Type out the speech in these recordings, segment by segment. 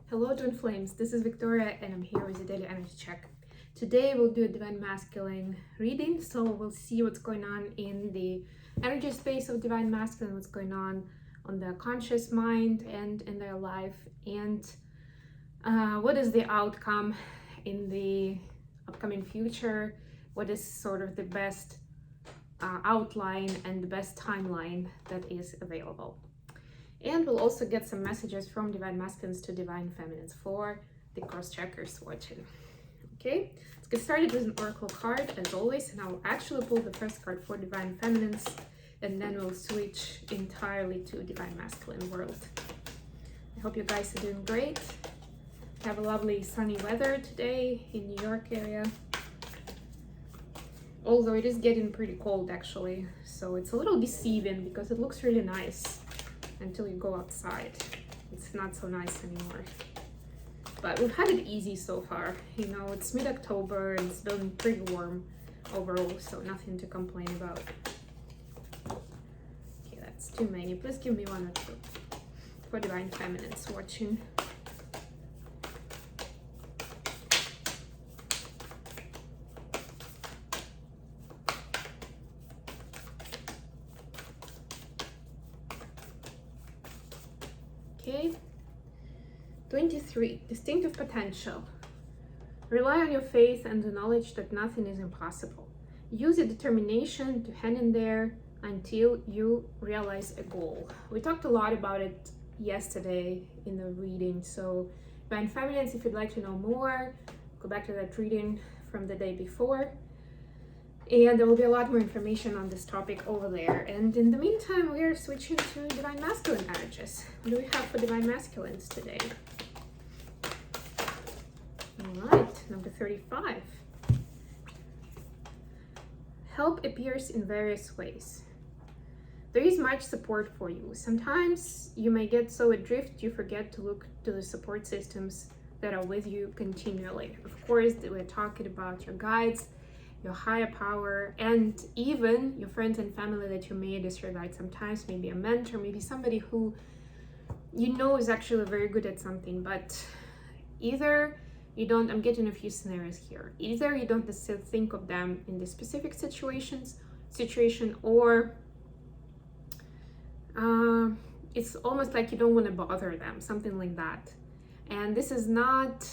Hello Twin Flames, this is Victoria and I'm here with a daily energy check. Today we'll do a Divine Masculine reading, so we'll see what's going on in the energy space of Divine Masculine, what's going on the conscious mind and in their life, and what is the outcome in the upcoming future, what is sort of the best outline and the best timeline that is available. And we'll also get some messages from Divine Masculines to Divine Feminines for the cross-checkers watching. Okay, let's get started with an oracle card as always, and I'll actually pull the first card for Divine Feminines, and then we'll switch entirely to Divine Masculine world. I hope you guys are doing great. Have a lovely sunny weather today in New York area. Although it is getting pretty cold actually, so it's a little deceiving because it looks really nice until you go outside. It's not so nice anymore. But we've had it easy so far. You know, it's mid-October and it's been pretty warm overall, so nothing to complain about. Okay, that's too many. Please give me one or two for Divine Feminines watching. Okay, 23, distinctive potential. Rely on your faith and the knowledge that nothing is impossible. Use your determination to hang in there until you realize a goal. We talked a lot about it yesterday in the reading, so Divine Feminines, if you'd like to know more, go back to that reading from the day before. And there will be a lot more information on this topic over there. And in the meantime, we are switching to Divine Masculine energies. What do we have for Divine Masculines today? All right, number 35. Help appears in various ways. There is much support for you. Sometimes you may get so adrift you forget to look to the support systems that are with you continually. Of course, we're talking about your guides, your higher power, and even your friends and family that you may disregard sometimes, maybe a mentor, maybe somebody who you know is actually very good at something, but either you don't, I'm getting a few scenarios here, either you don't necessarily think of them in the specific situation, or it's almost like you don't want to bother them, something like that. And this is not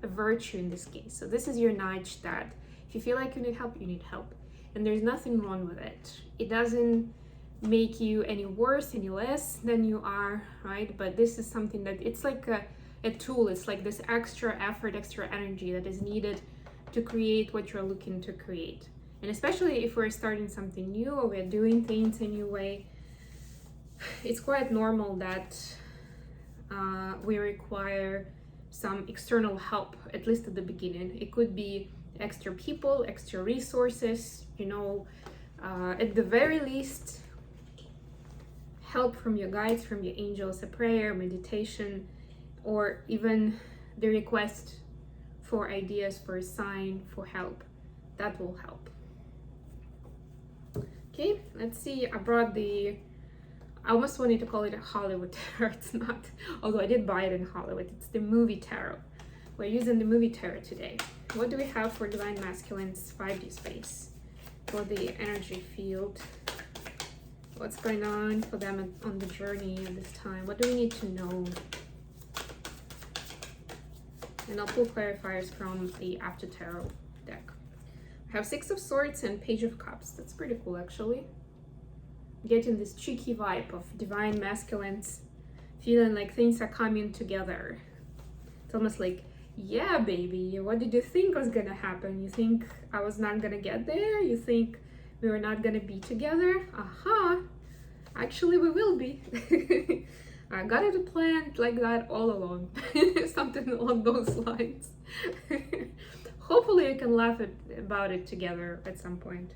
a virtue in this case. So this is your nudge that if you feel like you need help, you need help. And there's nothing wrong with it. It doesn't make you any worse, any less than you are, right? But this is something that it's like a tool. It's like this extra effort, extra energy that is needed to create what you're looking to create. And especially if we're starting something new or we're doing things a new way, it's quite normal that we require some external help, at least at the beginning. It could be extra people, extra resources, you know, at the very least, help from your guides, from your angels, a prayer, meditation, or even the request for ideas, for a sign, for help. That will help. Okay, let's see. I brought I almost wanted to call it a Hollywood tarot. It's not, although I did buy it in Hollywood. It's the movie tarot. We're using the movie tarot today. What do we have for Divine Masculine's 5D space? For the energy field. What's going on for them on the journey at this time? What do we need to know? And I'll pull clarifiers from the After Tarot deck. I have 6 of Swords and Page of Cups. That's pretty cool actually. Getting this cheeky vibe of Divine Masculines, feeling like things are coming together. It's almost like, yeah, baby, what did you think was gonna happen? You think I was not gonna get there? You think we were not gonna be together? Aha! Actually, we will be. I got it planned like that all along. Something along those lines. Hopefully you can laugh about it together at some point.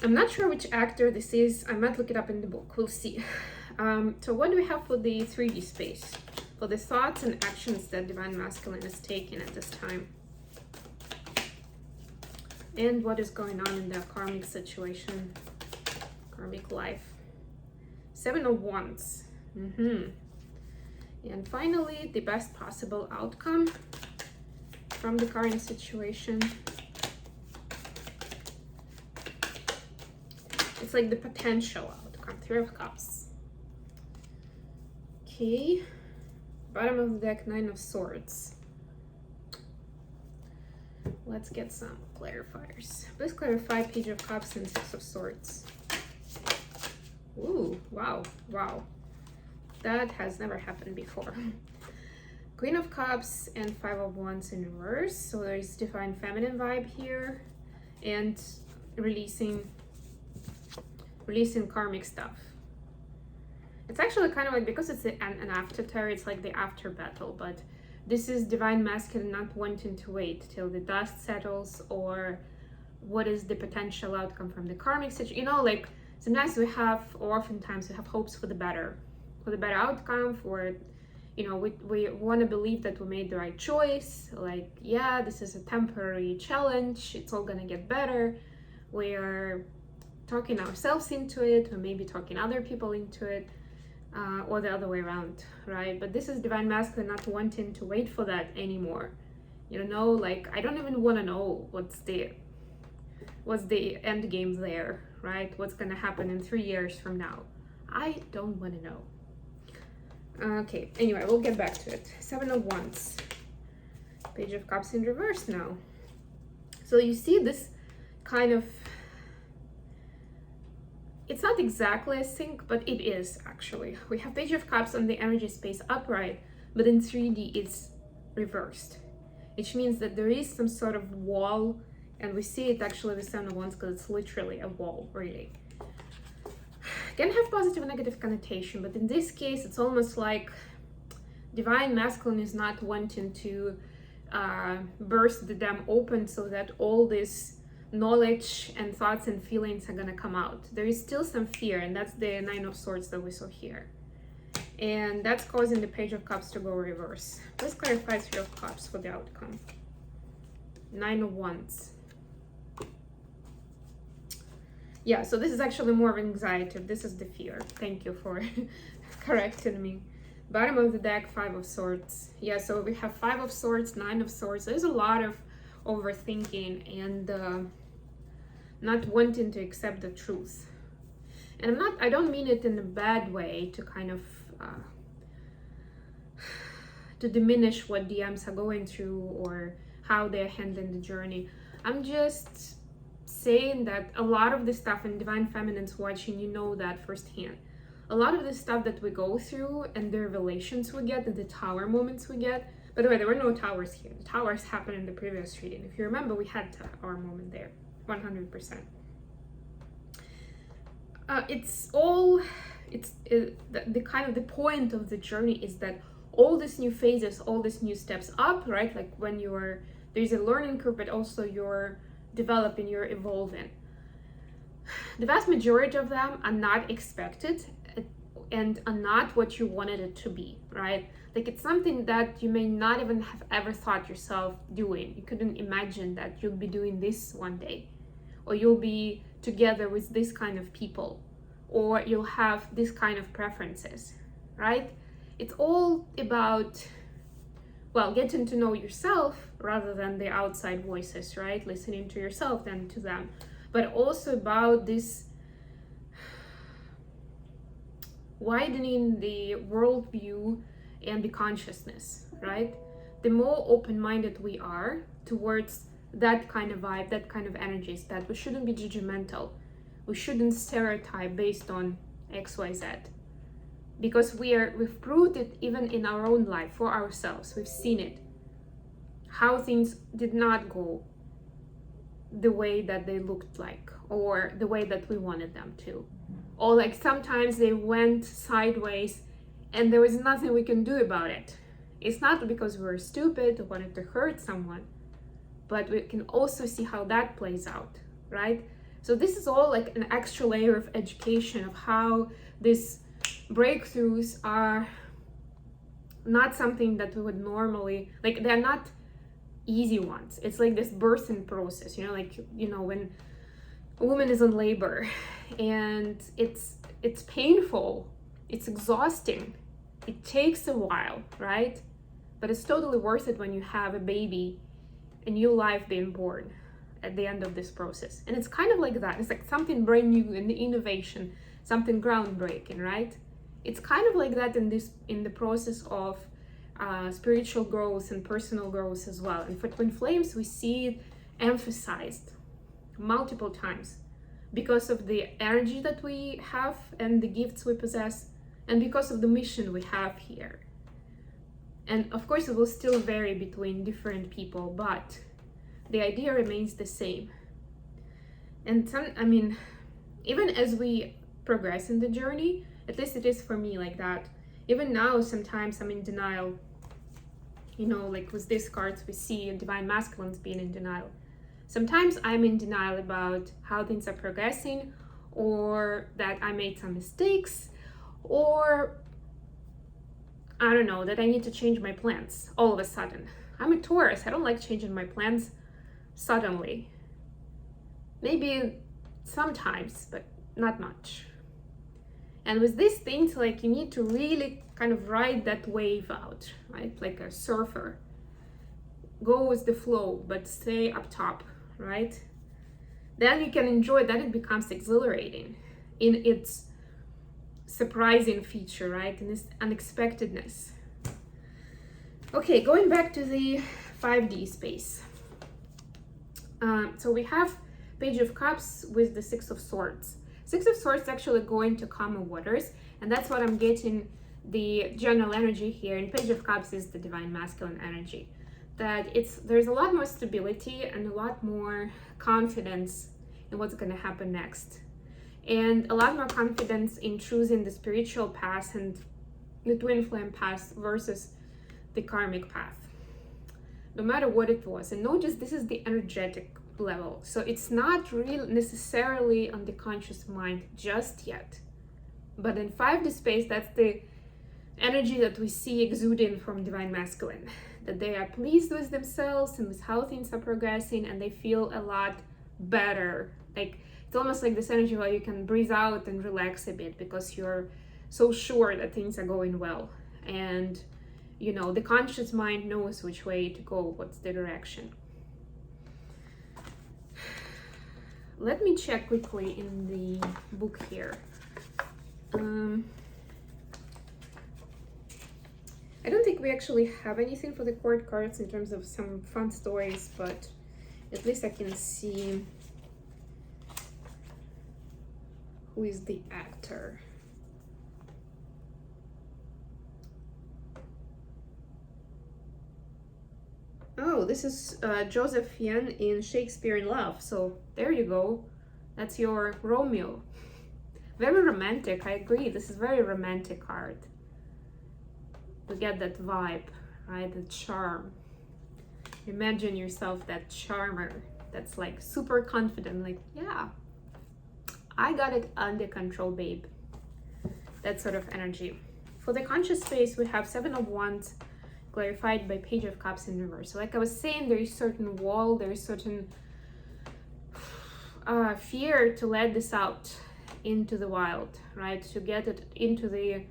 I'm not sure which actor this is. I might look it up in the book. We'll see. So what do we have for the 3D space? For the thoughts and actions that Divine Masculine is taking at this time. And what is going on in their karmic situation, karmic life. 7 of Wands. And finally, the best possible outcome from the current situation. It's like the potential outcome, Three of Cups. Okay, bottom of the deck, Nine of Swords. Let's get some clarifiers. Please clarify Page of Cups and Six of Swords. Ooh, wow, wow. That has never happened before. Queen of Cups and Five of Wands in reverse. So there's divine feminine vibe here and releasing karmic stuff. It's actually kind of like, because it's an aftertear, it's like the after battle, but this is divine masculine not wanting to wait till the dust settles, or what is the potential outcome from the karmic situation. You know, like sometimes we have, or oftentimes we have hopes for the better outcome, for, you know, we want to believe that we made the right choice. Like, yeah, this is a temporary challenge, it's all gonna get better. We're talking ourselves into it, or maybe talking other people into it, or the other way around, right? But this is divine masculine not wanting to wait for that anymore. You know, like, I don't even want to know what's the end game there, right? What's gonna happen in 3 years from now. I don't want to know. Okay, anyway, we'll get back to it. Seven of Wands, Page of Cups in reverse now. So you see this kind of, it's not exactly a sync, but it is actually. We have Page of Cups on the energy space upright, but in 3D it's reversed, which means that there is some sort of wall, and we see it actually with Seven of Wands because it's literally a wall, really. Can have positive and negative connotation, but in this case it's almost like divine masculine is not wanting to burst the dam open so that all this knowledge and thoughts and feelings are gonna come out. There is still some fear, and that's the Nine of Swords that we saw here, and that's causing the Page of Cups to go reverse. Let's clarify Three of Cups for the outcome. Nine of Wands. Yeah, so this is actually more of anxiety. This is the fear. Thank you for correcting me. Bottom of the deck, Five of Swords. Yeah, so we have Five of Swords, Nine of Swords. There's a lot of overthinking and not wanting to accept the truth. And I don't mean it in a bad way to kind of to diminish what DMs are going through or how they're handling the journey. I'm just saying that a lot of the stuff in Divine Feminine's watching, you know that firsthand. A lot of the stuff that we go through and the revelations we get and the tower moments we get. By the way, there were no towers here. The towers happened in the previous reading. If you remember, we had our moment there, 100%. The kind of the point of the journey is that all these new phases, all these new steps up, right? Like when there's a learning curve, but also you're developing, you're evolving. The vast majority of them are not expected and are not what you wanted it to be, right? Like it's something that you may not even have ever thought yourself doing. You couldn't imagine that you'll be doing this one day, or you'll be together with this kind of people, or you'll have this kind of preferences, right? It's all about, well, getting to know yourself rather than the outside voices, right? Listening to yourself than to them, but also about this widening the worldview and the consciousness, right? The more open-minded we are towards that kind of vibe, that kind of energies, that we shouldn't be judgmental. We shouldn't stereotype based on XYZ. Because we've proved it even in our own life for ourselves. We've seen it. How things did not go the way that they looked like, or the way that we wanted them to. Or like sometimes they went sideways and there was nothing we can do about it. It's not because we were stupid or wanted to hurt someone, but we can also see how that plays out, right? So this is all like an extra layer of education of how these breakthroughs are not something that we would normally, like they're not easy ones. It's like this birthing process, when a woman is in labor and it's painful, it's exhausting, It takes a while, right? But it's totally worth it when you have a baby, a new life being born at the end of this process. And it's kind of like that. It's like something brand new and innovation, something groundbreaking, right? It's kind of like that in the process of spiritual growth and personal growth as well. And for twin flames, we see it emphasized multiple times because of the energy that we have and the gifts we possess, and because of the mission we have here. And of course, it will still vary between different people, but the idea remains the same. And even as we progress in the journey, at least it is for me like that. Even now, sometimes I'm in denial. Like with these cards, we see divine masculines being in denial. Sometimes I'm in denial about how things are progressing, or that I made some mistakes, or I don't know, that I need to change my plans all of a sudden. I'm a Taurus. I don't like changing my plans suddenly. Maybe sometimes, but not much. And with these things, like, you need to really kind of ride that wave out, right? Like a surfer. Go with the flow, but stay up top, right? Then you can enjoy, then it becomes exhilarating in its surprising feature, right? In this unexpectedness. Okay, going back to the 5D space. So we have Page of Cups with the Six of Swords. Six of Swords actually going to calmer waters, and that's what I'm getting the general energy here. And Page of Cups is the divine masculine energy. That there's a lot more stability and a lot more confidence in what's going to happen next. And a lot more confidence in choosing the spiritual path and the twin flame path versus the karmic path, no matter what it was. And notice this is the energetic level, so it's not really necessarily on the conscious mind just yet, but in 5D space, that's the energy that we see exuding from divine masculine, that they are pleased with themselves and with how things are progressing, and they feel a lot better. Like, it's almost like this energy where you can breathe out and relax a bit because you're so sure that things are going well, and the conscious mind knows which way to go, what's the direction. Let me check quickly in the book here. I don't think we actually have anything for the court cards in terms of some fun stories, but at least I can see who is the actor. Oh, this is Joseph Yen in Shakespeare in Love. So there you go. That's your Romeo. Very romantic. I agree. This is very romantic card. We get that vibe, right? The charm. Imagine yourself that charmer that's like super confident, like, yeah, I got it under control, babe. That sort of energy. For the conscious space, we have Seven of Wands, clarified by Page of Cups in reverse. So like I was saying, there is certain wall, there is certain fear to let this out into the wild, right? To get it into the,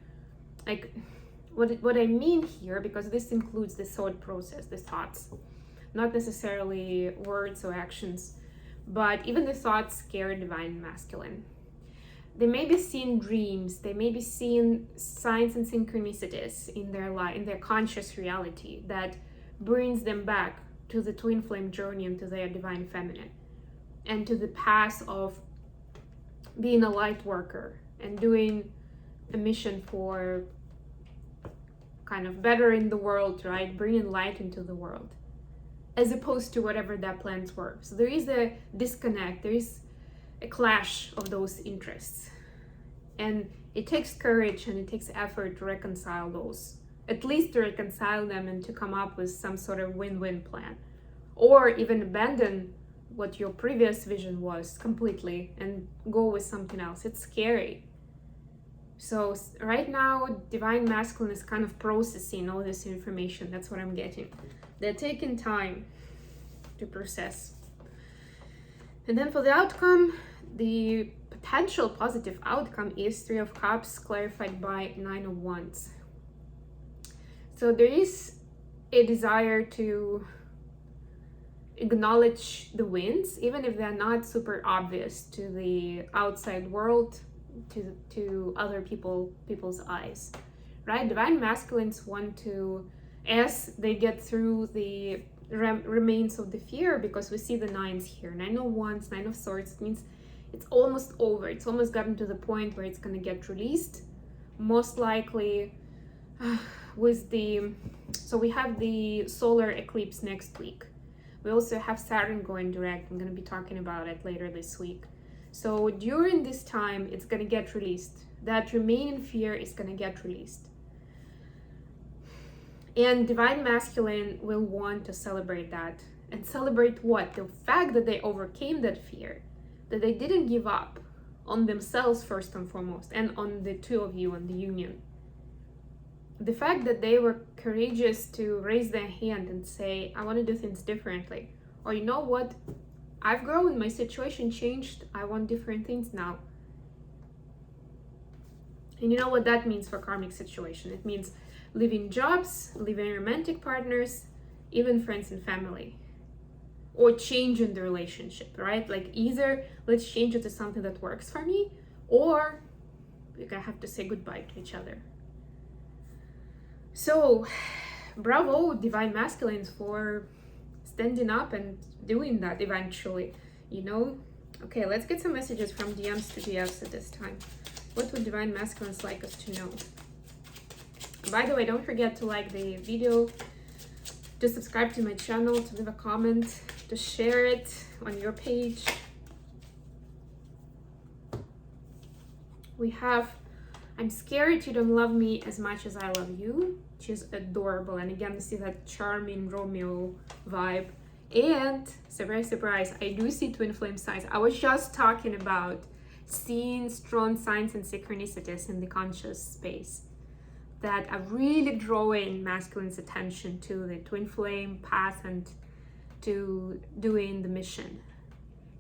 like, what I mean here, because this includes the thought process, the thoughts, not necessarily words or actions, but even the thoughts scare divine masculine. They may be seeing dreams, they may be seeing signs and synchronicities in their life, in their conscious reality, that brings them back to the twin flame journey and to their divine feminine, and to the path of being a light worker and doing a mission for kind of bettering the world, right? Bringing light into the world, as opposed to whatever their plans were. So there is a disconnect, there is a clash of those interests, and it takes courage and it takes effort to reconcile those, at least to reconcile them and to come up with some sort of win-win plan, or even abandon what your previous vision was completely and go with something else. It's scary. So right now, divine masculine is kind of processing all this information. That's what I'm getting. They're taking time to process. And then for the outcome, the potential positive outcome is Three of Cups, clarified by Nine of Wands. So there is a desire to acknowledge the wins, even if they're not super obvious to the outside world, to other people's eyes, right? Divine masculines want to, as they get through the remains of the fear, because we see the nines here, 9 of Wands, 9 of Swords, it means it's almost over. It's almost gotten to the point where it's going to get released, most likely with the, so we have the solar eclipse next week. We also have Saturn going direct. I'm going to be talking about it later this week. So during this time, it's going to get released. That remaining fear is going to get released. And Divine Masculine will want to celebrate that. And celebrate what? The fact that they overcame that fear. That they didn't give up on themselves first and foremost. And on the two of you, on the union. The fact that they were courageous to raise their hand and say, I want to do things differently. Or you know what? I've grown, my situation changed, I want different things now. And you know what that means for karmic situation? It means leaving jobs, leaving romantic partners, even friends and family. Or changing the relationship, right? Like either let's change it to something that works for me, or we're gonna have to say goodbye to each other. So, bravo, Divine Masculines, for standing up and doing that eventually, you know? Okay, let's get some messages from DMs to GFs at this time. What would Divine Masculines like us to know? And by the way, don't forget to like the video, to subscribe to my channel, to leave a comment, to share it on your page. We have, I'm scared you don't love me as much as I love you. She's adorable. And again, you see that charming Romeo vibe. And surprise, surprise, I do see twin flame signs. I was just talking about seeing strong signs and synchronicities in the conscious space that are really drawing masculine's attention to the twin flame path and to doing the mission.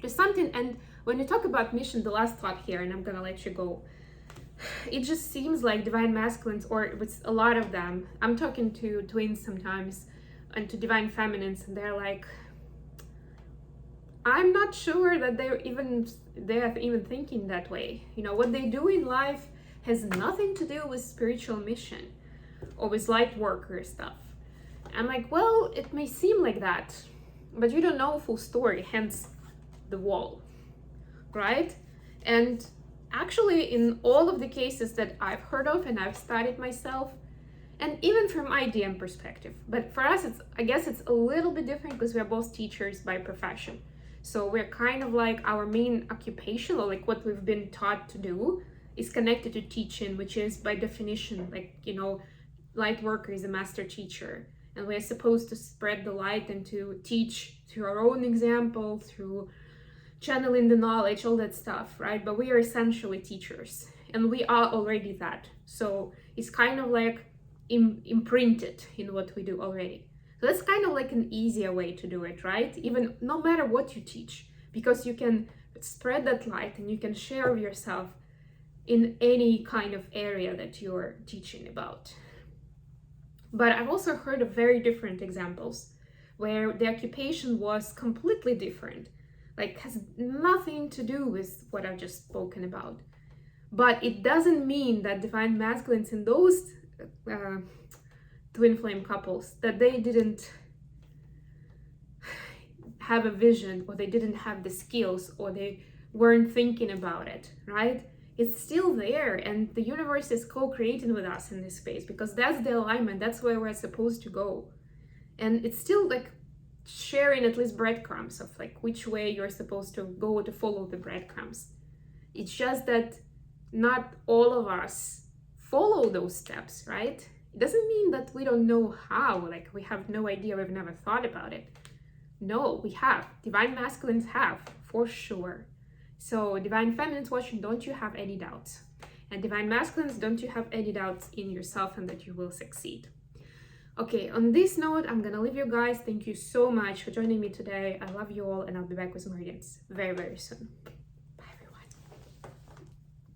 There's something, and when you talk about mission, the last thought here, and I'm gonna let you go, it just seems like Divine Masculines, or with a lot of them, I'm talking to twins sometimes and to Divine Feminines, and they're like, I'm not sure that they're even thinking that way. You know, what they do in life has nothing to do with spiritual mission or with light worker stuff. I'm like, well, it may seem like that, but you don't know full story, hence the wall, right? And actually, in all of the cases that I've heard of and I've studied myself, and even from IDM perspective, but for us, I guess it's a little bit different because we're both teachers by profession. So we're kind of like our main occupation, or like what we've been taught to do, is connected to teaching, which is by definition, like, you know, light worker is a master teacher. And we're supposed to spread the light and to teach through our own example, through channeling the knowledge, all that stuff, right? But we are essentially teachers, and we are already that. So it's kind of like imprinted in what we do already. So that's kind of like an easier way to do it, right? Even no matter what you teach, because you can spread that light and you can share of yourself in any kind of area that you're teaching about. But I've also heard of very different examples where the occupation was completely different, like has nothing to do with what I've just spoken about. But it doesn't mean that Divine Masculines in those twin flame couples, that they didn't have a vision, or they didn't have the skills, or they weren't thinking about it, right? It's still there, and the universe is co-creating with us in this space, because that's the alignment, that's where we're supposed to go. And it's still like sharing at least breadcrumbs of like which way you're supposed to go to follow the breadcrumbs. It's just that not all of us follow those steps, right? It doesn't mean that we don't know how, like we have no idea, we've never thought about it. No, we have. Divine Masculines have, for sure. So Divine Feminines watching, don't you have any doubts? And Divine Masculines, don't you have any doubts in yourself and that you will succeed? Okay, on this note, I'm gonna leave you guys. Thank you so much for joining me today. I love you all, and I'll be back with more readings very, very soon.